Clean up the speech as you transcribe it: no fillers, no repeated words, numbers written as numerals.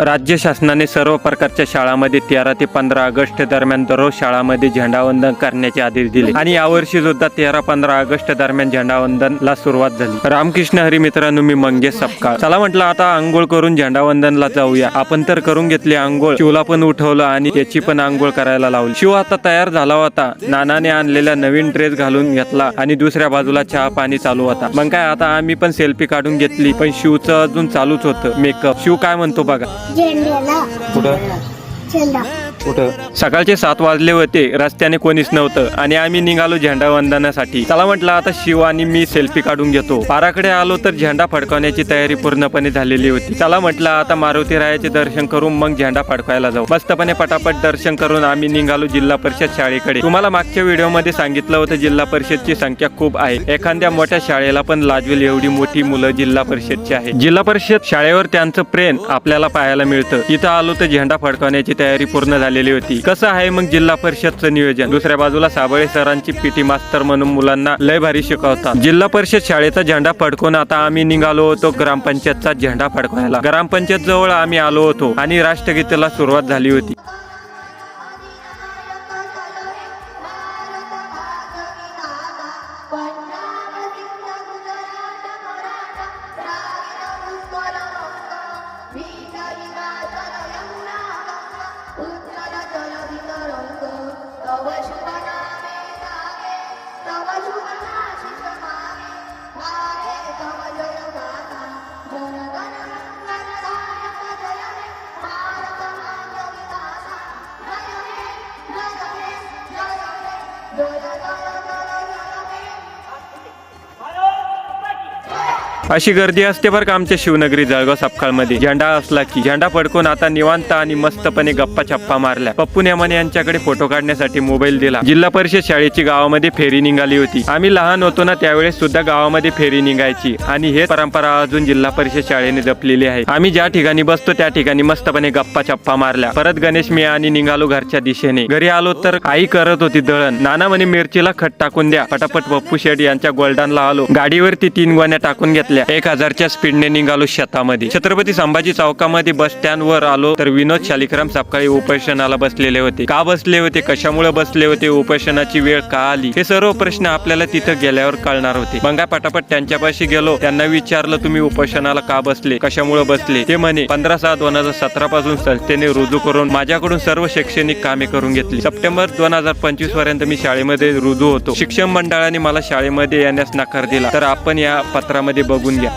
राज्य शासनाने सर्व प्रकारच्या शाळांमध्ये 13 ते 15 ऑगस्ट दरम्यान दररोज शाळांमध्ये झेंडावंदन करण्याचे आदेश दिले आणि यावर्षी सुद्धा 13-15 ऑगस्ट दरम्यान झेंडावंदनला सुरुवात झाली। रामकृष्ण हरी मित्रांनो, मी मंगेश सपकाळ। चला म्हटलं आता आंघोळ करून झेंडावंदनला जाऊया। आपण तर करून घेतली आंघोळ, शिवला पण उठवलं आणि त्याची पण आंघोळ करायला लावली। शिव आता तयार झाला होता, नानाने आणलेला नवीन ड्रेस घालून घेतला आणि दुसऱ्या बाजूला चहा पाणी चालू होता। मग काय आता आम्ही पण सेल्फी काढून घेतली, पण शिवचं अजून चालूच होतं मेकअप। शिव काय म्हणतो बघा। कुठं सकाळचे 7 वाजले होते, रस्त्याने कोणीच नव्हतं आणि आम्ही निघालो झेंडावंदनासाठी। चला म्हटलं आता शिव आणि मी सेल्फी काढून घेतो। पाराकडे आलो तर झेंडा फडकवण्याची तयारी पूर्णपणे झालेली होती। चला म्हटलं आता मारुती रायाचे दर्शन करून मग झेंडा फडकवायला जाऊ। मस्तपणे पटापट दर्शन करून आम्ही निघालो जिल्हा परिषद शाळेकडे। तुम्हाला मागच्या व्हिडिओमध्ये सांगितलं होतं जिल्हा परिषदची संख्या खूप आहे, एखाद्या मोठ्या शाळेला पण लाजवेल एवढी मोठी मुलं जिल्हा परिषदची आहेत। जिल्हा परिषद शाळेवर त्यांचं प्रेम आपल्याला पाहायला मिळतं। इथं आलो तर झेंडा फडकवण्याची तयारी पूर्ण झालेली होती। कसं आहे मग जिल्हा परिषदचं नियोजन। दुसऱ्या बाजूला साबळे सरांची पीटी मास्तर म्हणून मुलांना लय भारी शिकवतात। जिल्हा परिषद शाळेचा झेंडा फडकवून आता आम्ही निघालो होतो ग्रामपंचायतचा झेंडा फडकवायला। ग्रामपंचायत जवळ आम्ही आलो होतो आणि राष्ट्रगीताला सुरुवात झाली होती। अशी गर्दी असते बरं का आमच्या शिवनगरी जळगाव सपकाळमध्ये। झेंडा असला की झेंडा फडकून आता निवांत आणि मस्तपणे गप्पा छप्पा मारल्या। पप्पू नेमाने यांच्याकडे फोटो काढण्यासाठी मोबाईल दिला। जिल्हा परिषद शाळेची गावामध्ये फेरी निघाली होती। आम्ही लहान होतो ना त्यावेळेस सुद्धा गावामध्ये फेरी निघायची आणि हे परंपरा अजून जिल्हा परिषद शाळेने जपलेली आहे। आम्ही ज्या ठिकाणी बसतो त्या ठिकाणी मस्तपणे गप्पा छप्पा मारल्या। परत गणेश मी आणि निघालो घरच्या दिशेने। घरी आलो तर आई करत होती दळण। नाना म्हणे मिरचीला खत टाकून द्या। पटापट पप्पू शेठ यांच्या गोल्डनला आलो। गाडीवरती 3 गोण्या टाकून घेतल्या। 1000च्या स्पीडने निघालो शेतामध्ये। छत्रपती संभाजी चौकामध्ये बस स्टँड वर आलो तर विनोद शालिग्राम सपकाळी उपोषणाला बसलेले होते। का बसले होते, कशामुळे बसले होते, उपोषणाची वेळ का आली, हे सर्व प्रश्न आपल्याला तिथं गेल्यावर कळणार होते। मग पटापट त्यांच्यापाशी गेलो, त्यांना विचारलं तुम्ही उपोषणाला का बसले, कशामुळे बसले। ते म्हणे 15/6/2017 पासून संस्थेने रुजू करून माझ्याकडून सर्व शैक्षणिक कामे करून घेतली। सप्टेंबर 2025 पर्यंत मी शाळेमध्ये रुजू होतो। शिक्षण मंडळाने मला शाळेमध्ये येण्यास नकार दिला। तर आपण या पत्रामध्ये बघून घ्या।